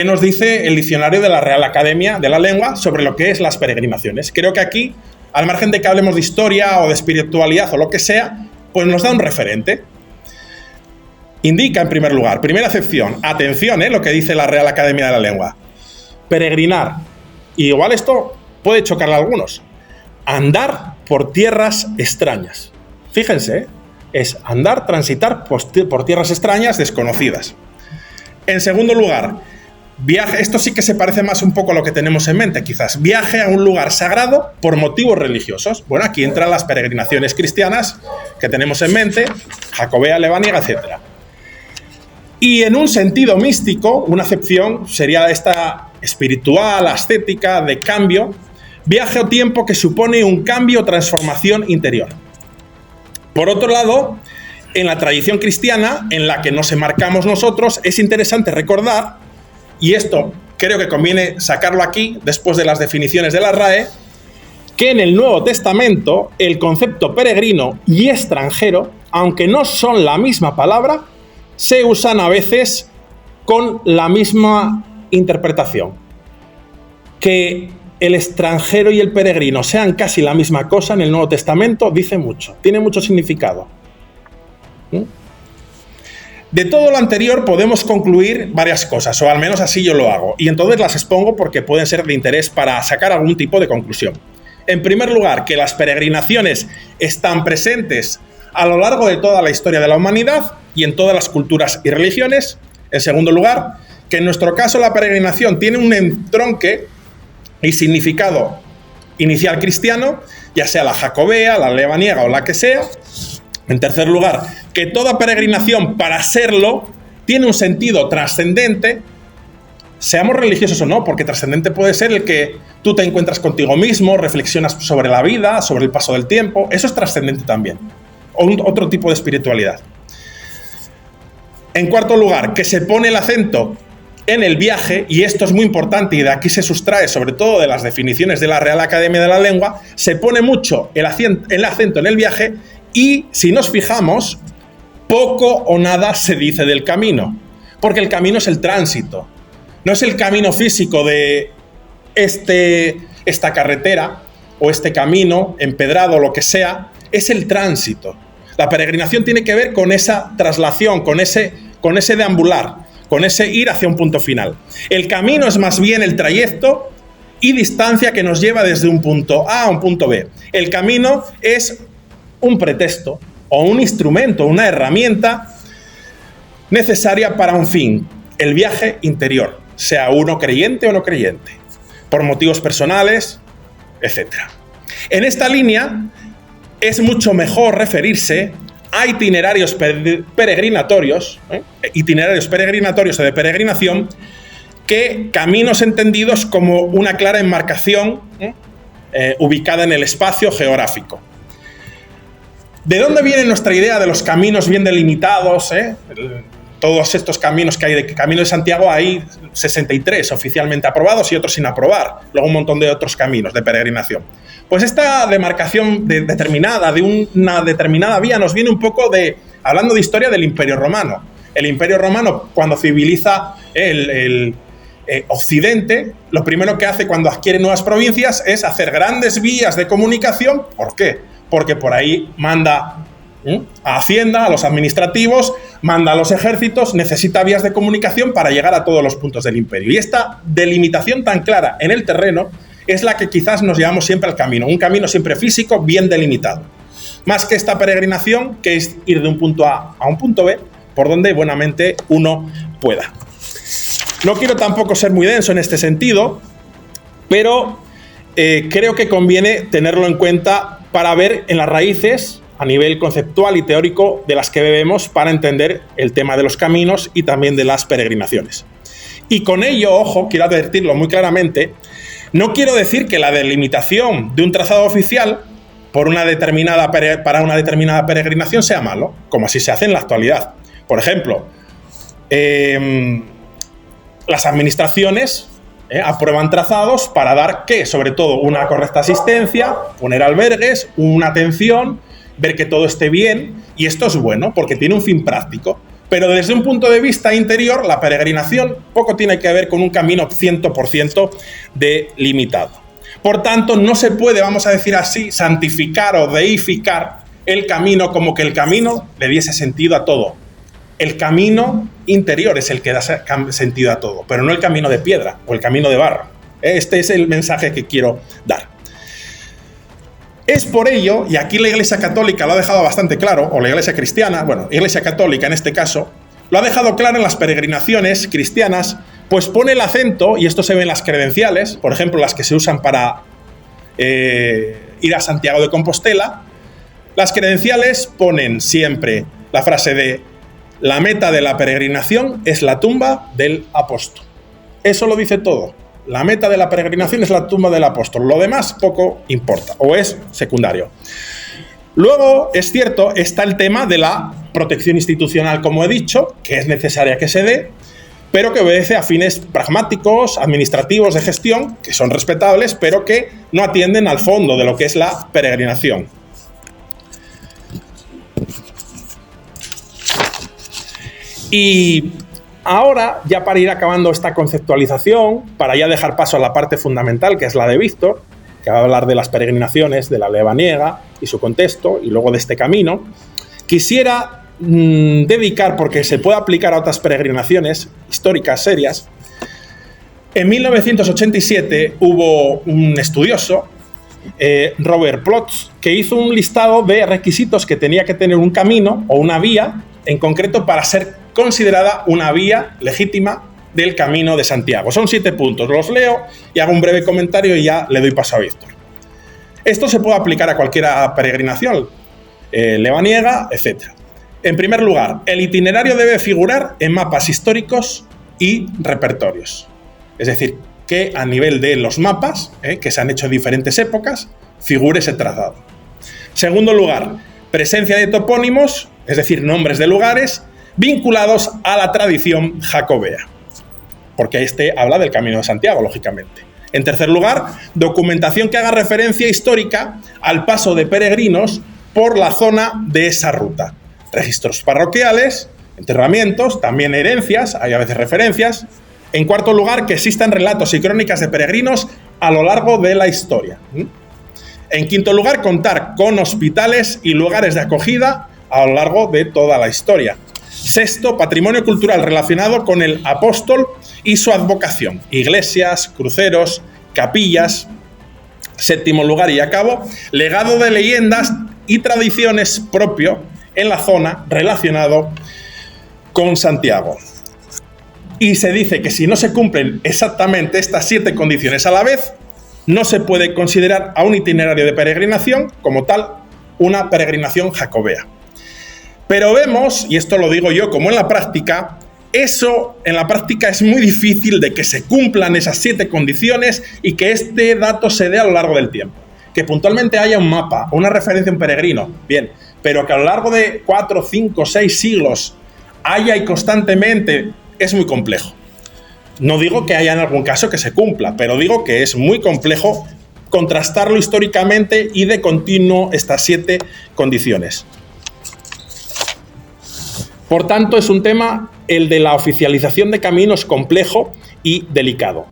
¿Qué nos dice el diccionario de la Real Academia de la Lengua sobre lo que es las peregrinaciones? Creo que aquí, al margen de que hablemos de historia o de espiritualidad o lo que sea, pues nos da un referente. Indica, en primer lugar, primera acepción, atención, lo que dice la Real Academia de la Lengua. Peregrinar. Y igual esto puede chocarle a algunos. Andar por tierras extrañas. Fíjense, es andar, transitar por tierras extrañas desconocidas. En segundo lugar, viaje, esto sí que se parece más un poco a lo que tenemos en mente, quizás. Viaje a un lugar sagrado por motivos religiosos. Bueno, aquí entran las peregrinaciones cristianas que tenemos en mente, Jacobea, Lebaniega, etc. Y en un sentido místico, una acepción sería esta espiritual, ascética, de cambio, viaje o tiempo que supone un cambio o transformación interior. Por otro lado, en la tradición cristiana, en la que nos enmarcamos nosotros, es interesante recordar, y esto creo que conviene sacarlo aquí, después de las definiciones de la RAE, que en el Nuevo Testamento el concepto peregrino y extranjero, aunque no son la misma palabra, se usan a veces con la misma interpretación. Que el extranjero y el peregrino sean casi la misma cosa en el Nuevo Testamento dice mucho, tiene mucho significado. De todo lo anterior podemos concluir varias cosas, o al menos así yo lo hago, y entonces las expongo porque pueden ser de interés para sacar algún tipo de conclusión. En primer lugar, que las peregrinaciones están presentes a lo largo de toda la historia de la humanidad y en todas las culturas y religiones. En segundo lugar, que en nuestro caso la peregrinación tiene un entronque y significado inicial cristiano, ya sea la jacobea, la lebaniega o la que sea. En tercer lugar, que toda peregrinación, para serlo, tiene un sentido trascendente, seamos religiosos o no, porque trascendente puede ser el que tú te encuentras contigo mismo, reflexionas sobre la vida, sobre el paso del tiempo, eso es trascendente también, o otro tipo de espiritualidad. En cuarto lugar, que se pone el acento en el viaje, y esto es muy importante y de aquí se sustrae sobre todo de las definiciones de la Real Academia de la Lengua, se pone mucho el acento en el viaje y, si nos fijamos, poco o nada se dice del camino, porque el camino es el tránsito, no es el camino físico de esta carretera o este camino empedrado o lo que sea, es el tránsito. La peregrinación tiene que ver con esa traslación, con ese deambular, con ese ir hacia un punto final. El camino es más bien el trayecto y distancia que nos lleva desde un punto A a un punto B. El camino es un pretexto o un instrumento, una herramienta necesaria para un fin, el viaje interior, sea uno creyente o no creyente, por motivos personales, etc. En esta línea es mucho mejor referirse a itinerarios peregrinatorios o de peregrinación, que caminos entendidos como una clara enmarcación ubicada en el espacio geográfico. ¿De dónde viene nuestra idea de los caminos bien delimitados? Todos estos caminos que hay, de Camino de Santiago hay 63 oficialmente aprobados y otros sin aprobar, luego un montón de otros caminos de peregrinación. Pues esta demarcación determinada, de una determinada vía, nos viene un poco hablando de historia del Imperio Romano. El Imperio Romano, cuando civiliza el Occidente, lo primero que hace cuando adquiere nuevas provincias es hacer grandes vías de comunicación. ¿Por qué? Porque por ahí manda a Hacienda, a los administrativos, manda a los ejércitos, necesita vías de comunicación para llegar a todos los puntos del imperio. Y esta delimitación tan clara en el terreno es la que quizás nos llevamos siempre al camino, un camino siempre físico, bien delimitado. Más que esta peregrinación, que es ir de un punto A a un punto B, por donde buenamente uno pueda. No quiero tampoco ser muy denso en este sentido, pero creo que conviene tenerlo en cuenta para ver en las raíces, a nivel conceptual y teórico, de las que bebemos para entender el tema de los caminos y también de las peregrinaciones. Y con ello, ojo, quiero advertirlo muy claramente, no quiero decir que la delimitación de un trazado oficial para una determinada peregrinación sea malo, como así se hace en la actualidad. Por ejemplo, las administraciones aprueban trazados para dar, sobre todo una correcta asistencia, poner albergues, una atención, ver que todo esté bien, y esto es bueno porque tiene un fin práctico. Pero desde un punto de vista interior, la peregrinación poco tiene que ver con un camino 100% delimitado. Por tanto, no se puede, vamos a decir así, santificar o deificar el camino como que el camino le diese sentido a todo. El camino interior es el que da sentido a todo, pero no el camino de piedra o el camino de barro. Este es el mensaje que quiero dar. Es por ello, y aquí la Iglesia Católica lo ha dejado bastante claro, o la Iglesia Cristiana, bueno, Iglesia Católica en este caso, lo ha dejado claro en las peregrinaciones cristianas, pues pone el acento, y esto se ve en las credenciales, por ejemplo, las que se usan para ir a Santiago de Compostela. Las credenciales ponen siempre la frase de la meta de la peregrinación es la tumba del apóstol. Eso lo dice todo. La meta de la peregrinación es la tumba del apóstol. Lo demás poco importa o es secundario. Luego, es cierto, está el tema de la protección institucional, como he dicho, que es necesaria que se dé, pero que obedece a fines pragmáticos, administrativos, de gestión, que son respetables, pero que no atienden al fondo de lo que es la peregrinación. Y ahora, ya para ir acabando esta conceptualización, para ya dejar paso a la parte fundamental, que es la de Víctor, que va a hablar de las peregrinaciones, de la lebaniega y su contexto, y luego de este camino, quisiera dedicar, porque se puede aplicar a otras peregrinaciones históricas serias. En 1987 hubo un estudioso, Robert Plotz, que hizo un listado de requisitos que tenía que tener un camino o una vía, en concreto para ser considerada una vía legítima del Camino de Santiago. Son 7 puntos, los leo y hago un breve comentario y ya le doy paso a Víctor. Esto se puede aplicar a cualquier peregrinación, lebaniega, etc. En primer lugar, el itinerario debe figurar en mapas históricos y repertorios. Es decir, que a nivel de los mapas, que se han hecho en diferentes épocas, figure ese trazado. Segundo lugar, presencia de topónimos, es decir, nombres de lugares, vinculados a la tradición jacobea, porque este habla del Camino de Santiago, lógicamente. En tercer lugar, documentación que haga referencia histórica al paso de peregrinos por la zona de esa ruta. Registros parroquiales, enterramientos, también herencias, hay a veces referencias. En cuarto lugar, que existan relatos y crónicas de peregrinos a lo largo de la historia. En quinto lugar, contar con hospitales y lugares de acogida a lo largo de toda la historia. Sexto, patrimonio cultural relacionado con el apóstol y su advocación. Iglesias, cruceros, capillas. Séptimo lugar, y acabo, legado de leyendas y tradiciones propio en la zona relacionado con Santiago. Y se dice que si no se cumplen exactamente estas 7 condiciones a la vez, no se puede considerar a un itinerario de peregrinación como tal una peregrinación jacobea. Pero vemos, y esto lo digo yo como en la práctica, eso en la práctica es muy difícil de que se cumplan esas 7 condiciones y que este dato se dé a lo largo del tiempo. Que puntualmente haya un mapa, una referencia en peregrino, bien, pero que a lo largo de 4, 5, 6 siglos haya y constantemente, es muy complejo. No digo que haya en algún caso que se cumpla, pero digo que es muy complejo contrastarlo históricamente y de continuo estas 7 condiciones. Por tanto, es un tema, el de la oficialización de caminos, complejo y delicado.